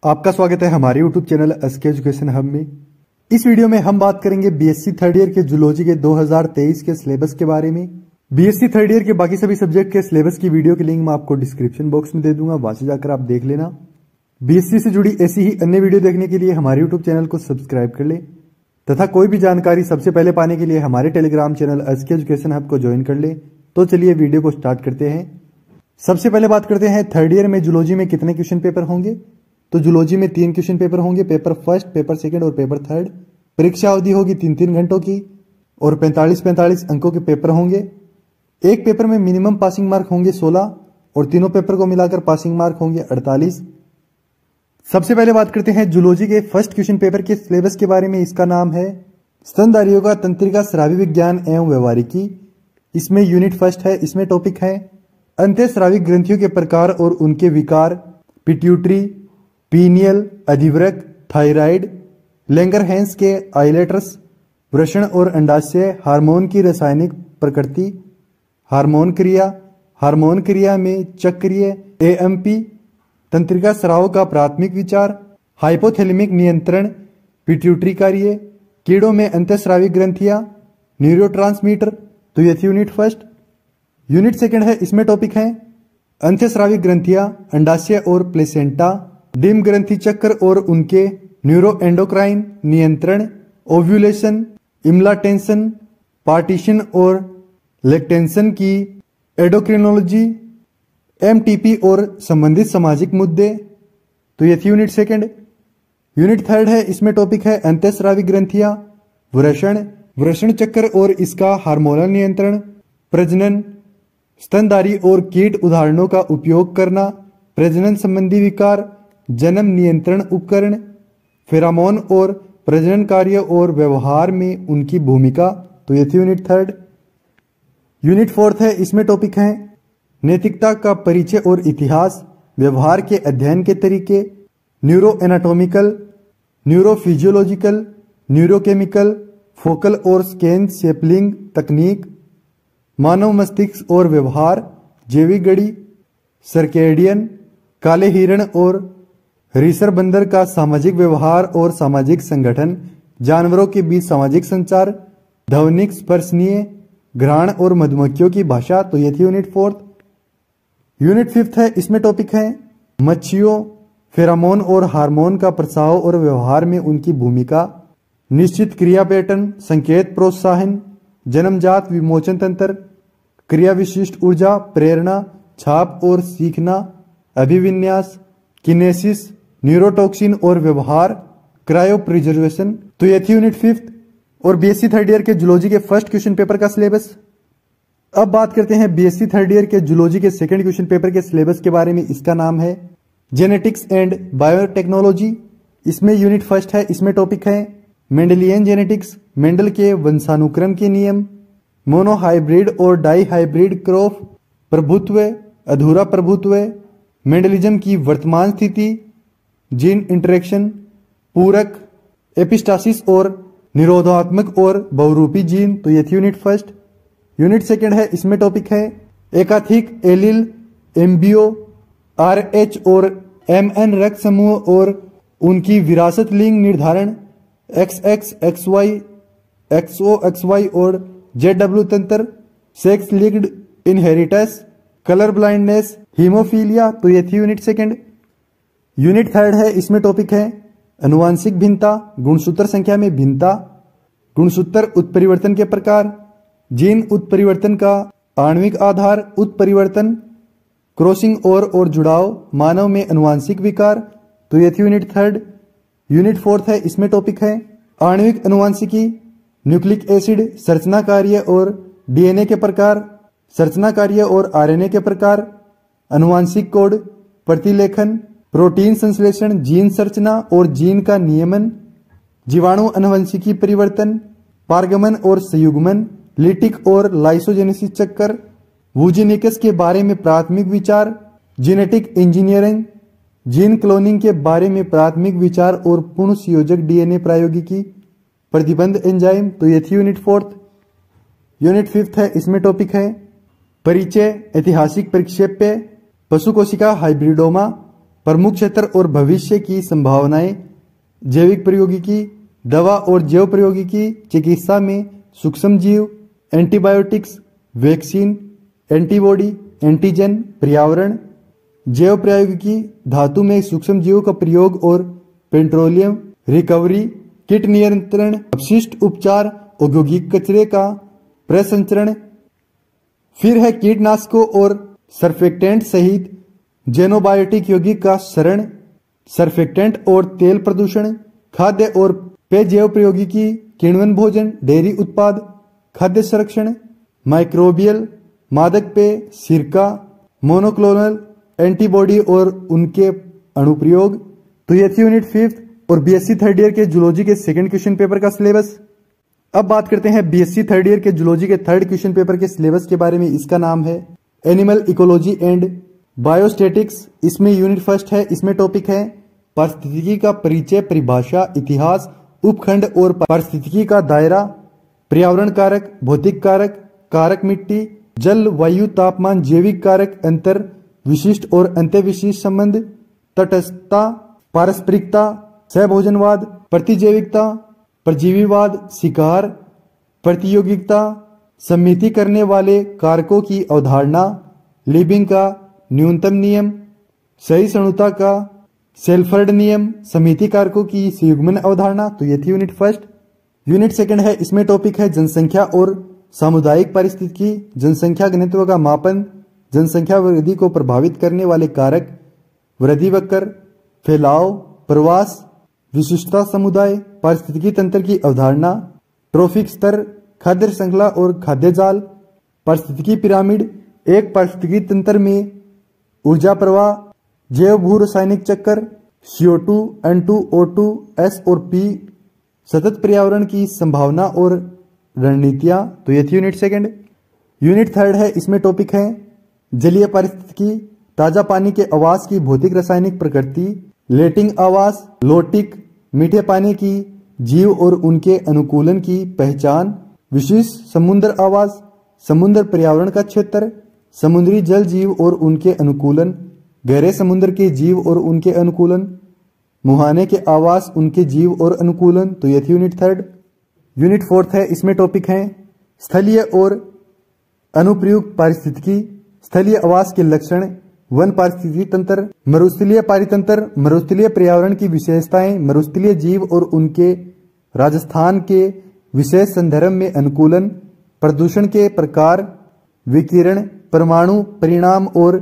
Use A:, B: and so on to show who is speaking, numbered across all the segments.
A: आपका स्वागत है हमारे YouTube channel SK education hub में। इस वीडियो में हम बात करेंगे बीएससी थर्ड ईयर के जूलॉजी के 2023 के सिलेबस के बारे में। बीएससी थर्ड ईयर के बाकी सभी सब्जेक्ट के सिलेबस की वीडियो की लिंक मैं आपको डिस्क्रिप्शन बॉक्स में दे दूंगा, वहां से जाकर आप देख लेना। बीएससी से जुड़ी ऐसी ही अन्य वीडियो देखने के लिए हमारे यूट्यूब चैनल को सब्सक्राइब कर ले तथा कोई भी जानकारी सबसे पहले पाने के लिए हमारे Telegram channel SK education hub को ज्वाइन कर ले। तो चलिए वीडियो को स्टार्ट करते हैं। सबसे पहले बात करते हैं थर्ड ईयर में जूलॉजी में कितने क्वेश्चन पेपर होंगे। तो जूलॉजी में 3 क्वेश्चन पेपर होंगे, पेपर फर्स्ट, पेपर सेकंड और पेपर थर्ड। परीक्षा अवधि होगी 3-3 घंटों की और 45-45 अंकों के पेपर होंगे। एक पेपर में मिनिमम पासिंग मार्क होंगे 16 और तीनों पेपर को मिलाकर पासिंग मार्क होंगे 48। सबसे पहले बात करते हैं जूलॉजी के फर्स्ट क्वेश्चन पेपर के सिलेबस के बारे में। इसका नाम है स्तनधारियों का तंत्रिका स्रावी विज्ञान एवं व्यवहारिकी। इसमें यूनिट फर्स्ट है। इसमें टॉपिक है अंतःस्रावी ग्रंथियों के प्रकार और उनके विकार, पिट्यूटरी, पीनियल, अधिवृक्क, थायराइड, लैंगरहैंस के आइलेटर्स, वृषण और अंडाशय, हार्मोन की रासायनिक प्रकृति, हार्मोन क्रिया में चक्रीय एएमपी, तंत्रिका स्राव का प्राथमिक विचार, हाइपोथैलेमिक नियंत्रण, पिट्यूटरी कार्य, कीड़ों में अंतःस्रावी ग्रंथियां, न्यूरोट्रांसमीटर। तो ये थी यूनिट फर्स्ट। यूनिट सेकंड है। इसमें टॉपिक है अंतःस्रावी ग्रंथियां, अंडाशय और प्लेसेंटा, डिम ग्रंथि चक्र और उनके न्यूरोएंडोक्राइन नियंत्रण, ओव्यूलेशन, इम्लाटेंशन, पार्टीशन और लैक्टेंशन की एंडोक्रिनोलॉजी, एमटीपी और संबंधित सामाजिक मुद्दे। तो ये थी यूनिट सेकंड। यूनिट थर्ड है। इसमें टॉपिक है अंतःस्रावी ग्रंथियां, वृषण चक्र और इसका हार्मोनल नियंत्रण, प्रजनन, स्तनधारी और कीट उदाहरणों का उपयोग करना, प्रजनन संबंधी विकार, जन्म नियंत्रण उपकरण, फेरामोन और प्रजनन कार्य और व्यवहार में उनकी भूमिका। तो ये थी यूनिट थर्ड। यूनिट फोर्थ है। इसमें टॉपिक है नैतिकता का परिचय और इतिहास, व्यवहार के अध्ययन के तरीके, neuro anatomical, neurophysiological, neurochemical, focal और स्कैन सैंपलिंग तकनीक, मानव मस्तिष्क और व्यवहार, जैविक घड़ी, सर्केडियन, काले हिरण और रीसर बंदर का सामाजिक व्यवहार और सामाजिक संगठन, जानवरों के बीच सामाजिक संचार, ध्वनिक स्पर्शनीय, घ्राण और मधुमक्खियों की भाषा। तो ये थी यूनिट फोर्थ। यूनिट फिफ्थ है। इसमें टॉपिक है मच्छियों, फेरामोन और हार्मोन का प्रसाव और व्यवहार में उनकी भूमिका, निश्चित क्रिया पैटर्न, संकेत प्रोत्साहन, जन्मजात विमोचन तंत्र, क्रिया विशिष्ट ऊर्जा, प्रेरणा, छाप और सीखना, अभिविन्यास, किनेसिस, न्यूरोटॉक्सिन और व्यवहार, क्रायो प्रिजर्वेशन। तो ये थी यूनिट फिफ्थ और बीएससी थर्ड ईयर के जूलॉजी के फर्स्ट क्वेश्चन पेपर का सिलेबस। अब बात करते हैं बीएससी थर्ड ईयर के जूलॉजी के सेकंड क्वेश्चन पेपर के सिलेबस के बारे में। इसका नाम है जेनेटिक्स एंड बायोटेक्नोलॉजी। इसमें यूनिट फर्स्ट है। इसमें टॉपिक है मेंडेलियन जेनेटिक्स, मेंडल के वंशानुक्रम के नियम, मोनोहाइब्रिड और डाई हाइब्रिड क्रॉप, प्रभुत्व, अधूरा प्रभुत्व, मेंडलिज्म की वर्तमान स्थिति, जीन इंटरेक्शन, पूरक, एपिस्टासिस और निरोधात्मक और बहुरूपी जीन। तो ये थी यूनिट फर्स्ट। यूनिट सेकंड है। इसमें टॉपिक है एकाधिक एलील, एम्बियो, आरएच और एमएन रक्त समूह और उनकी विरासत लिंग निर्धारण, XX, XY, XO, XY और ZW तंत्र, sex linked inheritance, colour blindness, haemophilia. तो ये थी यूनिट सेकंड। यूनिट थर्ड है। इसमें टॉपिक है अनुवांशिक भिन्नता, गुणसूत्र संख्या में भिन्नता, गुणसूत्र उत्परिवर्तन के प्रकार, जीन उत्परिवर्तन का आणविक आधार, उत्परिवर्तन, क्रॉसिंग और जुड़ाव, मानव में अनुवांशिक विकार। तो ये थी यूनिट थर्ड। यूनिट फोर्थ है। इसमें टॉपिक है आणविक अनुवांशिकी, न्यूक्लिक एसिड, संरचना कार्य और डीएनए के प्रकार, संरचना कार्य और आरएनए के प्रकार, अनुवांशिक कोड, प्रतिलेखन, प्रोटीन संश्लेषण, जीन संरचना और जीन का नियमन, जीवाणु अनुवंशिकी परिवर्तन, पारगमन और संयुग्मन, लिटिक और लाइसोजेनेसिस चक्कर, वूजेनिकस के बारे में प्राथमिक विचार, जेनेटिक इंजीनियरिंग, जीन क्लोनिंग के बारे में प्राथमिक विचार और पूर्ण संयोजक डीएनए प्रौद्योगिकी, प्रतिबंध एंजाइम। तो ये थी यूनिट फोर्थ। यूनिट फिफ्थ है। इसमें टॉपिक है परिचय, ऐतिहासिक परिक्षेप्य, पशु कोशिका हाइब्रिडोमा, प्रमुख क्षेत्र और भविष्य की संभावनाएं, जैविक प्रौद्योगिकी, दवा और जैव प्रौद्योगिकी, चिकित्सा में सूक्ष्म जीव, एंटीबायोटिक्स, वैक्सीन, एंटीबॉडी, एंटीजन, पर्यावरण, जैव प्रौद्योगिकी, धातु में सूक्ष्म जीवों का प्रयोग और पेट्रोलियम रिकवरी, कीट नियंत्रण, अपशिष्ट उपचार, औद्योगिक कचरे का प्रसंचरण। फिर है कीटनाशकों और सर्फेक्टेंट सहित जेनोबायोटिक यौगिक का शरण, सर्फेक्टेंट और तेल प्रदूषण, खाद्य और पेय जैव प्रौद्योगिकी, किण्वन भोजन, डेयरी उत्पाद, खाद्य संरक्षण, माइक्रोबियल, मादक पेय, सिरका, मोनोक्लोनल एंटीबॉडी और उनके अनुप्रयोग। तो ये थी यूनिट 5th और बीएससी थर्ड ईयर के जूलॉजी के सेकंड क्वेश्चन पेपर का सिलेबस। अब बात करते हैं बीएससी थर्ड ईयर के जूलॉजी के थर्ड क्वेश्चन पेपर के सिलेबस के बारे में। इसका नाम है एनिमल इकोलॉजी एंड बायोस्टेटिक्स। इसमें यूनिट 1 है। इसमें टॉपिक है पारिस्थितिकी का परिचय, परिभाषा, इतिहास, उपखंड और पारिस्थितिकी का दायरा, पर्यावरण कारक, भौतिक कारक, कारक मिट्टी, जल, वायु, तापमान, जैविक कारक, अंतर विशिष्ट और अंत्यविशिष्ट संबंध, तटस्थता, पारस्परिकता, सहभोजनवाद, प्रतिजैविकता, परजीवीवाद, शिकार, प्रतियोगिता, सम्मिति करने वाले कारकों की अवधारणा, लिबिंग का न्यूनतम नियम, सहिष्णुता का सेल्फर्ड नियम, समिति कारकों की संयुग्मन अवधारणा। तो ये थी यूनिट 1। यूनिट 2 है। इसमें टॉपिक है जनसंख्या और सामुदायिक पारिस्थितिकी, जनसंख्या घनत्व का मापन, जनसंख्या वृद्धि को प्रभावित करने वाले कारक, वृद्धि वक्र, फैलाव, प्रवास, विशिष्टता समुदाय, पारिस्थितिकी तंत्र की अवधारणा, ट्रॉफिक स्तर, खाद्य श्रृंखला और खाद्य जाल, पारिस्थितिकी पिरामिड, एक पारिस्थितिकी तंत्र में ऊर्जा प्रवाह, जैव भू रासायनिक चक्र, CO2, N2, O2, S और P, सतत पर्यावरण की संभावना और रणनीतियां। तो ये थी यूनिट 2। यूनिट 3 है। इसमें टॉपिक है जलीय पारिस्थितिकी, ताजा पानी के आवास की भौतिक रासायनिक प्रकृति, लेटिंग आवास, लोटिक, मीठे पानी की जीव और उनके अनुकूलन की पहचान, विशिष्ट समुद्र आवास, समुद्र पर्यावरण का क्षेत्र, समुद्री जल जीव और उनके अनुकूलन, गहरे समुद्र के जीव और उनके अनुकूलन, मुहाने के आवास, उनके जीव और अनुकूलन। तो ये थी यूनिट 3। यूनिट 4 है। इसमें टॉपिक है स्थलीय और अनुप्रयुक्त पारिस्थितिकी, स्थलीय आवास के लक्षण, वन पारिस्थितिकी तंत्र, मरुस्थलीय पारितंत्र, मरुस्थलीय पर्यावरण की विशेषताएं, मरुस्थलीय जीव और उनके राजस्थान के विशेष संदर्भ में अनुकूलन, प्रदूषण के प्रकार, विकिरण, परमाणु परिणाम और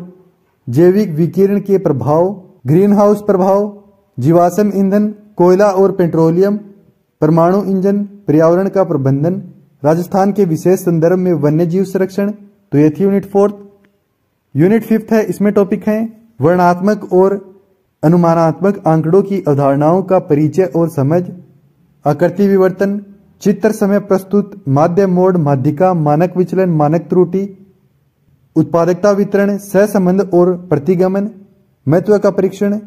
A: जैविक विकिरण के प्रभाव, ग्रीन हाउस प्रभाव, जीवाश्म ईंधन, कोयला और पेट्रोलियम, परमाणु इंजन, पर्यावरण का प्रबंधन, राजस्थान के विशेष संदर्भ में वन्य जीव संरक्षण। तो ये थी यूनिट 4। यूनिट 5 है। इसमें टॉपिक है वर्णनात्मक और अनुमानात्मक आंकड़ों की अवधारणाओं का परिचय और समझ, आकृति विवर्तन, चित्र समय प्रस्तुत, माध्य मोड, माध्यिका, मानक विचलन, मानक त्रुटि, उत्पादकता वितरण, सहसंबंध और प्रतिगमन, महत्व का परीक्षण,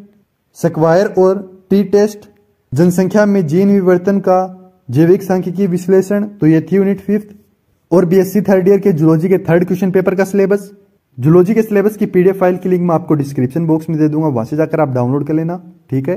A: स्क्वायर और टी टेस्ट, जनसंख्या में जीन विवर्तन का जैविक सांख्यिकी विश्लेषण। तो ये थी यूनिट 5 और बीएससी थर्ड ईयर के जूलॉजी के थर्ड क्वेश्चन पेपर का सिलेबस। जूलॉजी के सिलेबस की PDF फाइल की लिंक मैं आपको डिस्क्रिप्शन बॉक्स में दे दूंगा, वहां से जाकर आप डाउनलोड कर लेना। ठीक है।